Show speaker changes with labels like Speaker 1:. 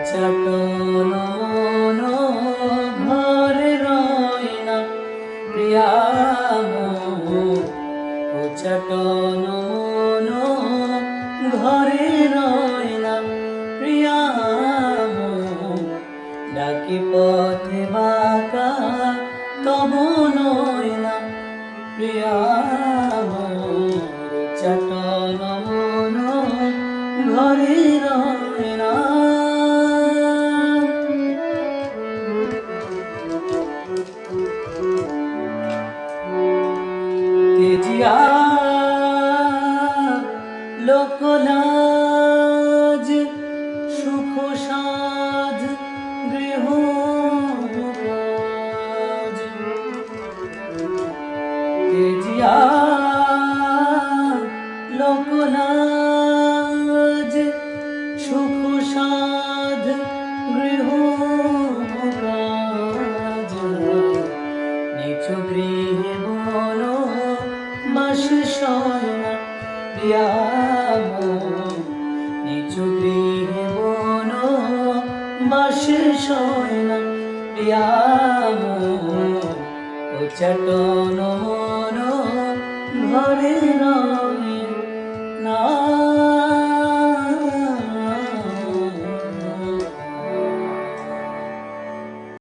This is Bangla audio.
Speaker 1: চটন মন ঘরে রয় না প্রিয়া চটন মন ঘরে রয় না প্রিয়া ডাকি পথে বাঁকা তব নয় না প্রিয়া চটন মন ঘরে রয় না তেজিয়া লোকলাজ সুখ সাধ গৃহ তেজিয়া লোকলাজ সুখ সাধ গৃহ নিচু গৃহে বন বাস সয় না প্রিয়া নিচু গৃহে বন বাস সয় না প্রিয়া চটন মন ঘরে